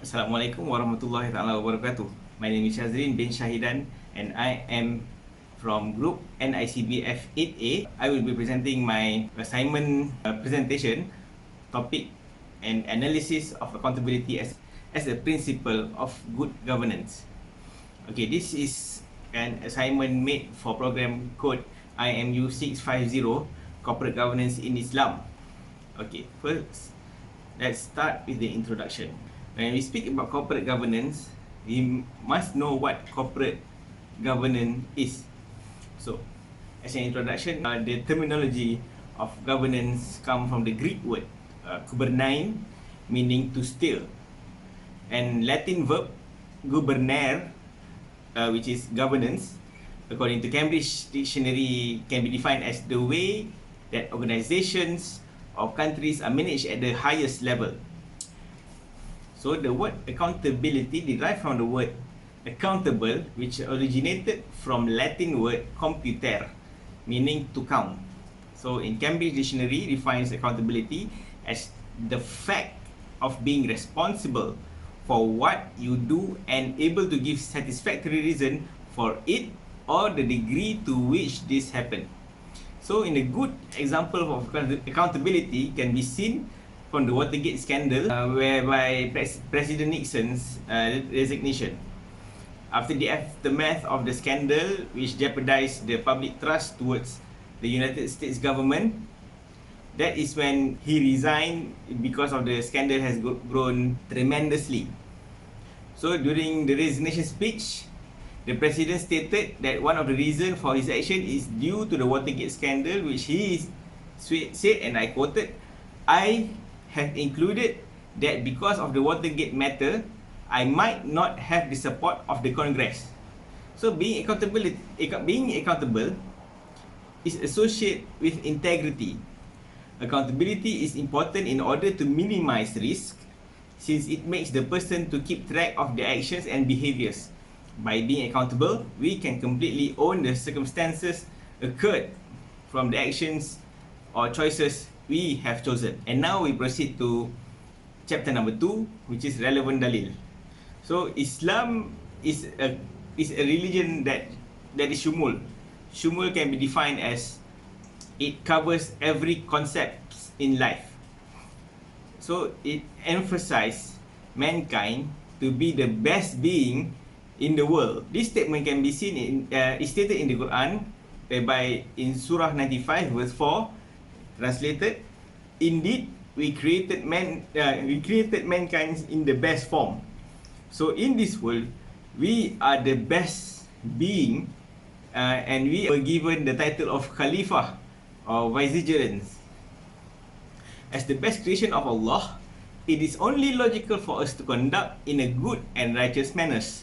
Assalamualaikum warahmatullahi taala wabarakatuh. My name is Shazrin bin Shahidan and I am from group NICBF 8A. I will be presenting my assignment presentation topic and analysis of accountability as a principle of good governance. Okay, this is an assignment made for program code IMU650 Corporate Governance in Islam. Okay, first let's start with the introduction. When we speak about corporate governance, we must know what corporate governance is. So, as an introduction, the terminology of governance come from the Greek word kubernein, meaning to steer, and Latin verb gubernare, which is governance, according to Cambridge Dictionary, can be defined as the way that organizations or countries are managed at the highest level. So the word accountability derived from the word accountable, which originated from Latin word computere, meaning to count. So in Cambridge Dictionary defines accountability as the fact of being responsible for what you do and able to give satisfactory reason for it or the degree to which this happened. So in a good example of accountability can be seen from the Watergate scandal, whereby President Nixon's resignation. After the aftermath of the scandal, which jeopardized the public trust towards the United States government, that is when he resigned because of the scandal has grown tremendously. So during the resignation speech, the president stated that one of the reasons for his action is due to the Watergate scandal, which he said, and I quoted, "I have included that because of the Watergate matter, I might not have the support of the Congress." So being accountable is associated with integrity. Accountability is important in order to minimize risk, since it makes the person to keep track of their actions and behaviors. By being accountable, we can completely own the circumstances occurred from the actions or choices we have chosen. And now we proceed to chapter number 2, which is relevant dalil. So Islam is a religion that is shumul. Shumul can be defined as it covers every concept in life. So it emphasizes mankind to be the best being in the world. This statement can be seen is stated in the Quran, whereby in Surah 95 verse 4, translated, "Indeed, we created mankind in the best form." So in this world, we are the best being, and we were given the title of Khalifah or Vicegerents. As the best creation of Allah, it is only logical for us to conduct in a good and righteous manners.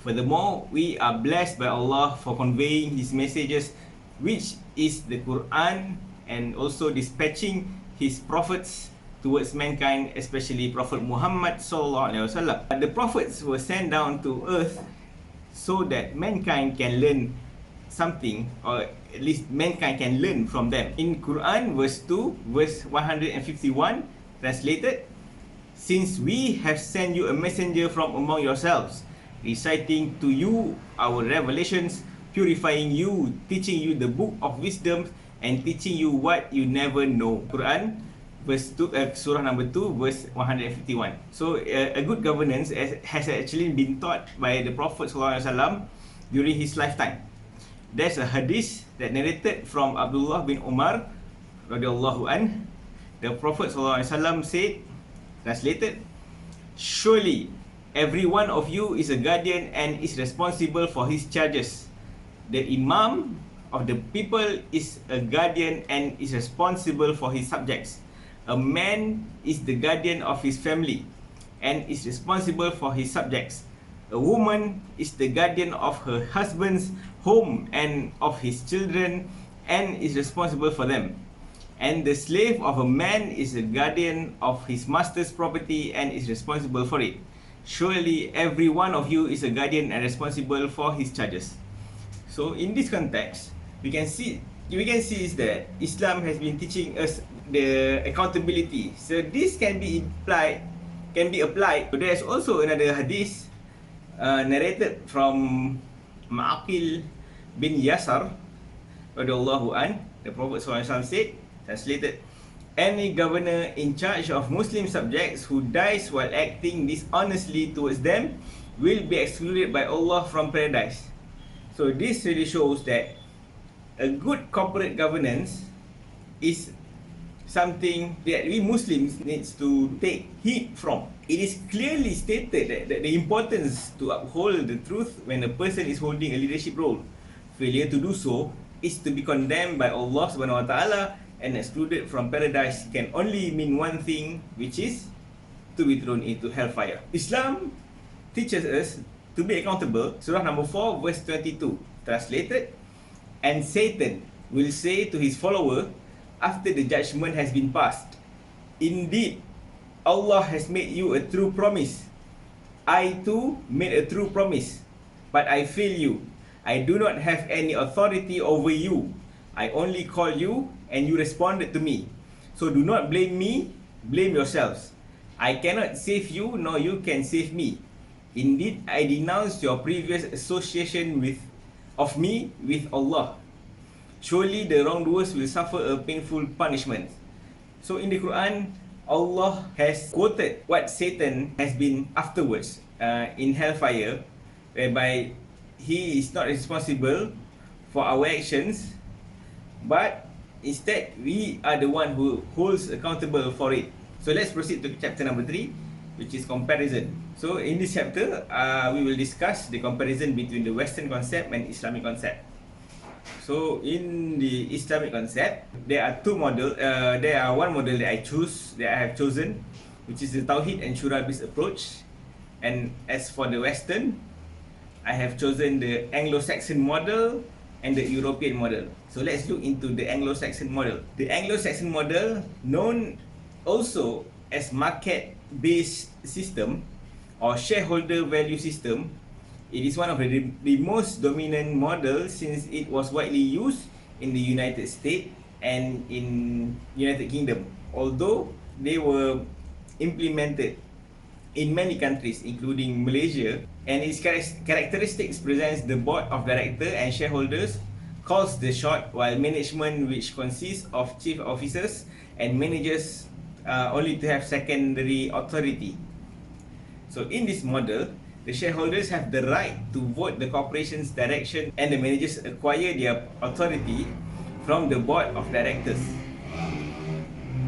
Furthermore, we are blessed by Allah for conveying His messages, which is the Quran, and also dispatching His prophets towards mankind, especially Prophet Muhammad SAW. The prophets were sent down to earth so that mankind can learn something, or at least mankind can learn from them. In Quran verse 2, verse 151, translated, "Since we have sent you a messenger from among yourselves, reciting to you our revelations, purifying you, teaching you the book of wisdom, and teaching you what you never know." Quran verse 2, surah number 2, verse 151. So a good governance has actually been taught by the Prophet SAW during his lifetime. There's a hadith that narrated from Abdullah bin Umar radhiyallahu anh. The Prophet SAW said, translated, "Surely every one of you is a guardian and is responsible for his charges. The Imam of the people is a guardian and is responsible for his subjects. A man is the guardian of his family and is responsible for his subjects. A woman is the guardian of her husband's home and of his children and is responsible for them. And the slave of a man is a guardian of his master's property and is responsible for it. Surely every one of you is a guardian and responsible for his charges." So in this context, we can see is that Islam has been teaching us the accountability. So this can be implied can be applied. So there's also another hadith narrated from Ma'aqil bin Yasar radhiyallahu an. The Prophet SAW said, translated, any governor in charge of Muslim subjects who dies while acting dishonestly towards them will be excluded by Allah from paradise. So this really shows that a good corporate governance is something that we Muslims needs to take heed from. It is clearly stated that the importance to uphold the truth when a person is holding a leadership role. Failure to do so is to be condemned by Allah Subhanahu Wa Taala and excluded from paradise can only mean one thing, which is to be thrown into hellfire. Islam teaches us to be accountable. Surah number 4 verse 22 translated, and Satan will say to his follower after the judgment has been passed, indeed Allah has made you a true promise. I too made a true promise, but I fail you. I do not have any authority over you. I only called you and you responded to me. So do not blame me, blame yourselves. I cannot save you, nor you can save me. Indeed, I denounce your previous association of me with Allah. Surely the wrongdoers will suffer a painful punishment. So in the Quran, Allah has quoted what Satan has been afterwards in hellfire, whereby he is not responsible for our actions, but instead we are the one who holds accountable for it. So let's proceed to chapter number 3, which is comparison. So in this chapter, we will discuss the comparison between the Western concept and Islamic concept. So in the Islamic concept, there are two models. There are one model that I have chosen, which is the Tawhid and Shura-based approach. And as for the Western, I have chosen the Anglo-Saxon model and the European model. So let's look into the Anglo-Saxon model. The Anglo-Saxon model, known also as market-based system or shareholder value system, it is one of the most dominant models since it was widely used in the United States and in United Kingdom. Although they were implemented in many countries, including Malaysia, and its characteristics presents the board of directors and shareholders calls the shot, while management, which consists of chief officers and managers, only to have secondary authority. So in this model, the shareholders have the right to vote the corporation's direction, and the managers acquire their authority from the board of directors.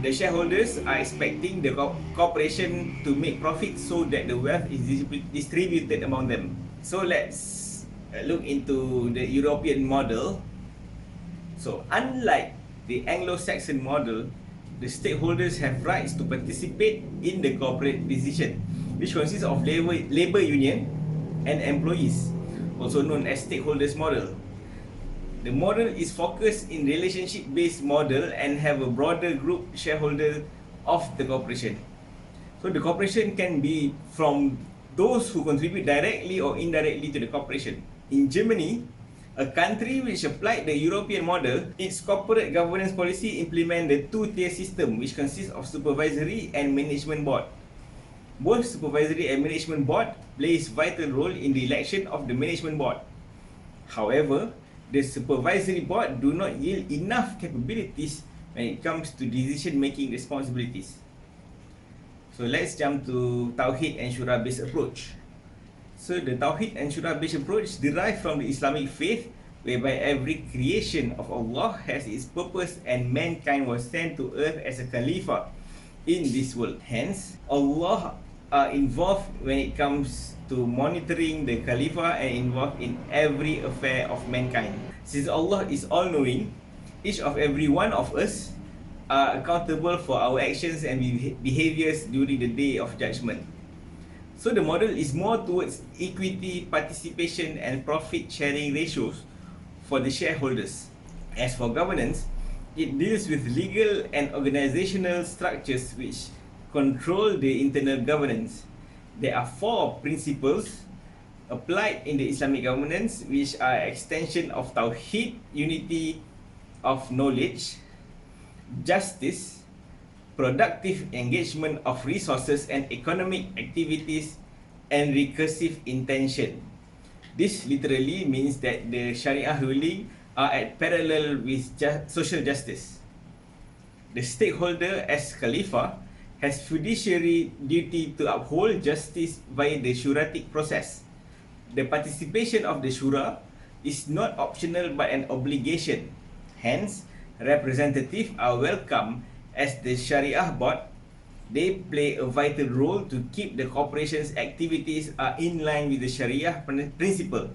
The shareholders are expecting the corporation to make profit so that the wealth is distributed among them. So let's look into the European model. So unlike the Anglo-Saxon model, the stakeholders have rights to participate in the corporate decision, which consists of labor union and employees, also known as stakeholders model. The model is focused in relationship-based model and have a broader group shareholder of the corporation. So the corporation can be from those who contribute directly or indirectly to the corporation. In Germany, a country which applied the European model, its corporate governance policy implement the two-tier system, which consists of supervisory and management board. Both supervisory and management board plays vital role in the election of the management board. However, the supervisory board do not yield enough capabilities when it comes to decision-making responsibilities. So let's jump to Tawhid and Shura-based approach. So the Tawhid and Shura-based approach derive from the Islamic faith, whereby every creation of Allah has its purpose and mankind was sent to earth as a Khalifa in this world. Hence, Allah are involved when it comes to monitoring the Khalifa and involved in every affair of mankind. Since Allah is all-knowing, each of every one of us are accountable for our actions and behaviors during the day of judgment. So the model is more towards equity, participation and profit sharing ratios for the shareholders. As for governance, it deals with legal and organizational structures which control the internal governance. There are 4 principles applied in the Islamic governance, which are extension of Tawhid, unity of knowledge, justice, productive engagement of resources and economic activities, and recursive intention. This literally means that the Sharia ruling are at parallel with social justice. The stakeholder as Khalifa has fiduciary duty to uphold justice via the shuratic process. The participation of the shura is not optional but an obligation. Hence, representatives are welcome as the Sharia board. They play a vital role to keep the corporation's activities are in line with the Sharia principle.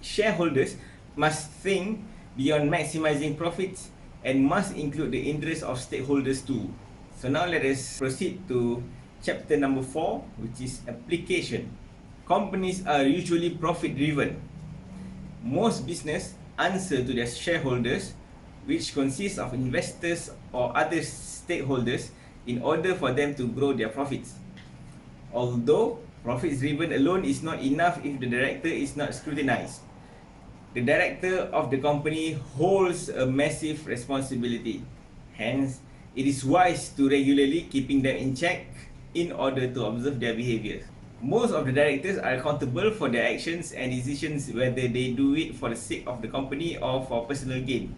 Shareholders must think beyond maximizing profits and must include the interests of stakeholders too. So now let us proceed to chapter number 4, which is application. Companies are usually profit driven. Most business answer to their shareholders, which consists of investors or other stakeholders, in order for them to grow their profits. Although profits driven alone is not enough if the director is not scrutinized. The director of the company holds a massive responsibility. Hence, it is wise to regularly keeping them in check in order to observe their behavior. Most of the directors are accountable for their actions and decisions, whether they do it for the sake of the company or for personal gain.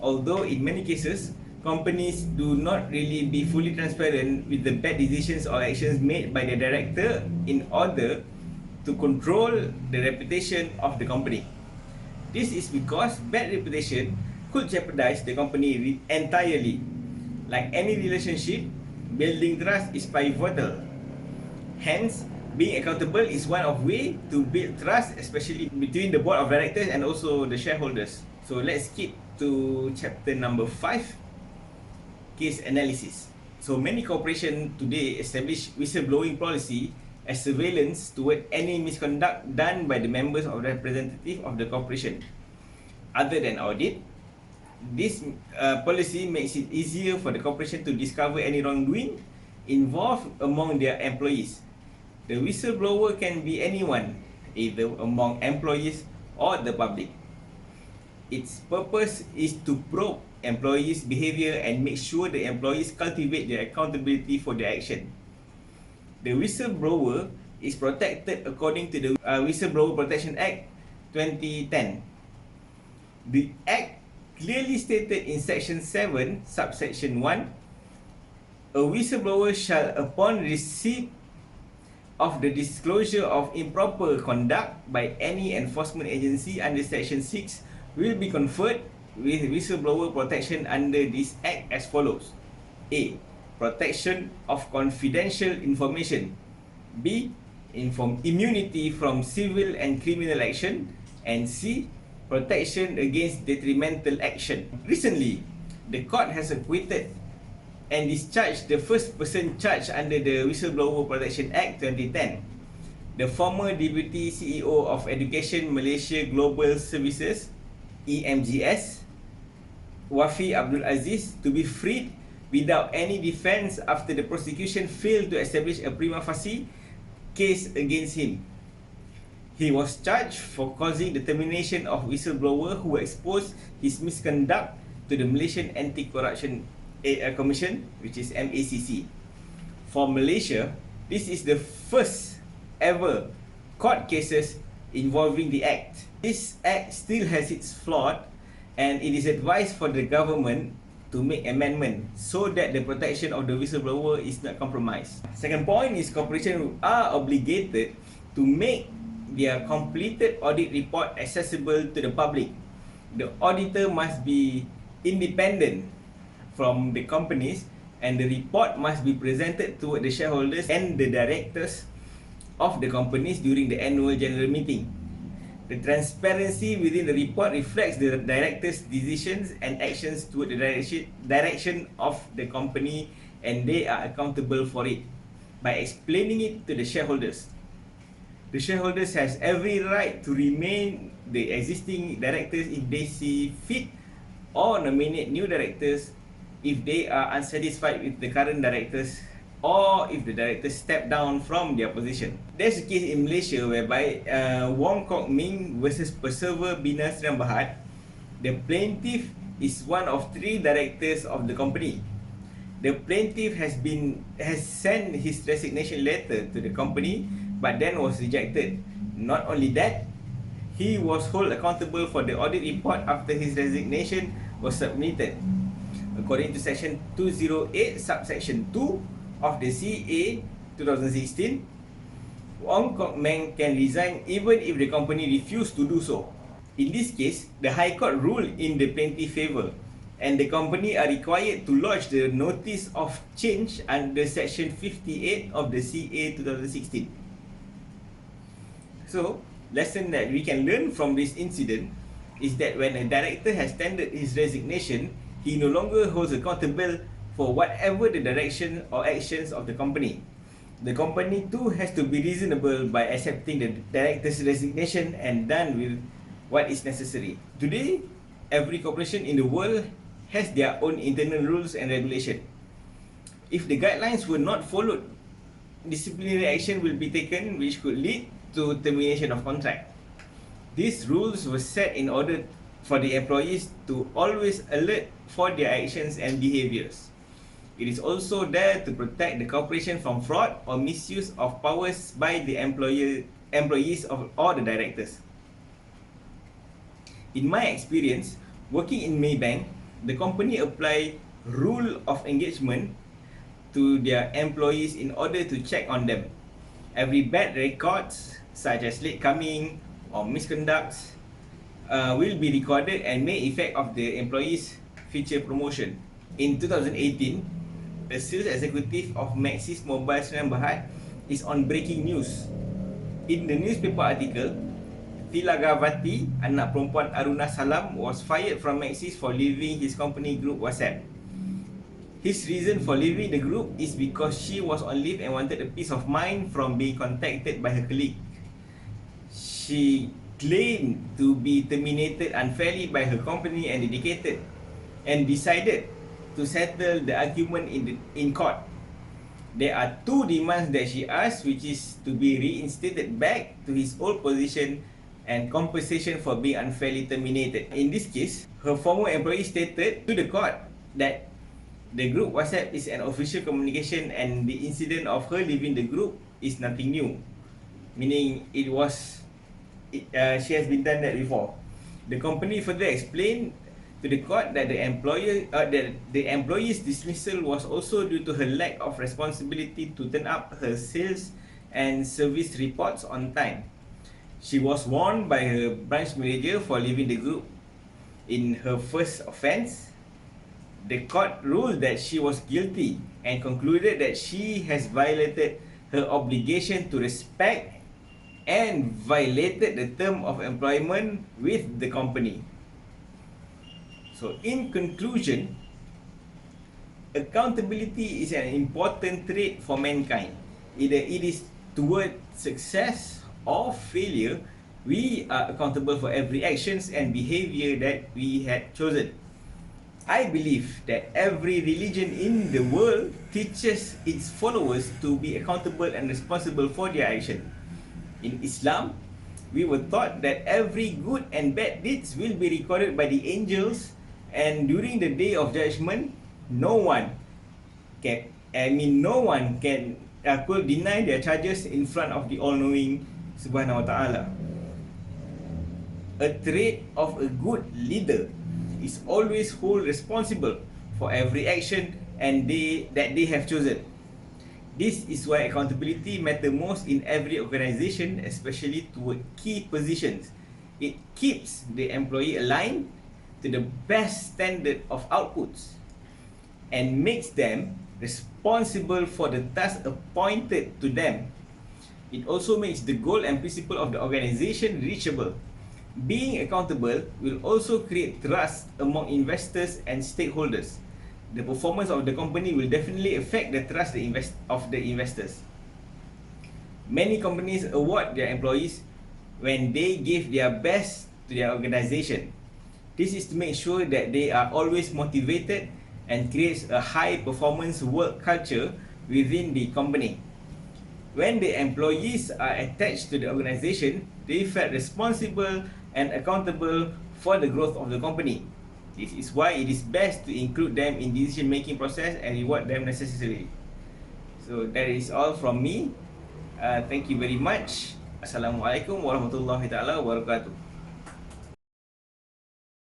Although in many cases, companies do not really be fully transparent with the bad decisions or actions made by the director in order to control the reputation of the company. This is because bad reputation could jeopardize the company entirely. Like any relationship, building trust is pivotal. Hence, being accountable is one of ways to build trust, especially between the board of directors and also the shareholders. So let's skip to chapter number 5, case analysis. So many corporations today establish whistleblowing policy as surveillance toward any misconduct done by the members or representative of the corporation. Other than audit, this policy makes it easier for the corporation to discover any wrongdoing involved among their employees. The whistleblower can be anyone, either among employees or the public. Its purpose is to probe employees' behavior and make sure the employees cultivate their accountability for their action. The whistleblower is protected according to the Whistleblower Protection Act 2010. The Act clearly stated in Section 7, subsection 1, a whistleblower shall, upon receipt of the disclosure of improper conduct by any enforcement agency under Section 6, will be conferred with whistleblower protection under this Act as follows. A. Protection of confidential information. B. Immunity from civil and criminal action. And C. Protection against detrimental action. Recently, the court has acquitted and discharged the first person charged under the Whistleblower Protection Act 2010. The former Deputy CEO of Education Malaysia Global Services, EMGS, Wafi Abdul Aziz, to be freed without any defense after the prosecution failed to establish a prima facie case against him. He was charged for causing the termination of whistleblower who exposed his misconduct to the Malaysian Anti-Corruption Commission, which is MACC. For Malaysia, this is the first ever court cases involving the Act. This Act still has its flaws, and it is advised for the government to make amendment so that the protection of the whistleblower is not compromised. Second point is corporations are obligated to make their completed audit report accessible to the public. The auditor must be independent from the companies, and the report must be presented to the shareholders and the directors of the companies during the annual general meeting. The transparency within the report reflects the directors' decisions and actions toward the direction of the company, and they are accountable for it by explaining it to the shareholders. The shareholders has every right to remain the existing directors if they see fit, or nominate new directors if they are unsatisfied with the current directors, or if the directors step down from their position. There's a case in Malaysia whereby Wong Kok Ming versus Persever Bina Sdn Bhd. The plaintiff is one of 3 directors of the company. The plaintiff has sent his resignation letter to the company, but then was rejected. Not only that, he was held accountable for the audit report after his resignation was submitted. According to Section 208, Subsection 2 of the CA 2016, Wong Kok Meng can resign even if the company refused to do so. In this case, the High Court ruled in the plaintiff's favour, and the company are required to lodge the notice of change under Section 58 of the CA 2016. So, lesson that we can learn from this incident is that when a director has tendered his resignation, he no longer holds accountable for whatever the direction or actions of the company. The company too has to be reasonable by accepting the director's resignation and done with what is necessary. Today, every corporation in the world has their own internal rules and regulation. If the guidelines were not followed, disciplinary action will be taken which could lead to termination of contract. These rules were set in order for the employees to always alert for their actions and behaviors. It is also there to protect the corporation from fraud or misuse of powers by the employees or the directors. In my experience, working in Maybank, the company apply rule of engagement to their employees in order to check on them. Every bad records, such as late coming or misconducts, will be recorded and may affect of the employees' future promotion. In 2018, a sales executive of Maxis Mobile Sdn Bhd is on breaking news. In the newspaper article, Tilagavati, anak perempuan Aruna Salam, was fired from Maxis for leaving his company group WhatsApp. His reason for leaving the group is because she was on leave and wanted a peace of mind from being contacted by her colleague. She claimed to be terminated unfairly by her company and dedicated, and decided to settle the argument in court. There are two demands that she asked, which is to be reinstated back to his old position and compensation for being unfairly terminated. In this case, her former employee stated to the court that the group WhatsApp is an official communication and the incident of her leaving the group is nothing new, meaning she has been done that before. The company further explained to the court that the employee's dismissal was also due to her lack of responsibility to turn up her sales and service reports on time. She was warned by her branch manager for leaving the group. In her first offence, the court ruled that she was guilty and concluded that she has violated her obligation to respect and violated the term of employment with the company. So, in conclusion, accountability is an important trait for mankind. Either it is toward success or failure, we are accountable for every actions and behavior that we had chosen. I believe that every religion in the world teaches its followers to be accountable and responsible for their action. In Islam, we were taught that every good and bad deeds will be recorded by the angels, and during the day of judgment, no one can could deny their charges in front of the all-knowing Subhanahu wa Ta'ala. A trait of a good leader is always hold responsible for every action that they have chosen. This is why accountability matters most in every organization, especially toward key positions. It keeps the employee aligned to the best standard of outputs and makes them responsible for the task appointed to them. It also makes the goal and principle of the organization reachable. Being accountable will also create trust among investors and stakeholders. The performance of the company will definitely affect the trust of the investors. Many companies award their employees when they give their best to their organization. This is to make sure that they are always motivated and creates a high performance work culture within the company. When the employees are attached to the organization, they feel responsible and accountable for the growth of the company. This is why it is best to include them in decision-making process and reward them necessarily. So that is all from me. Thank you very much. Assalamualaikum warahmatullahi taala wabarakatuh.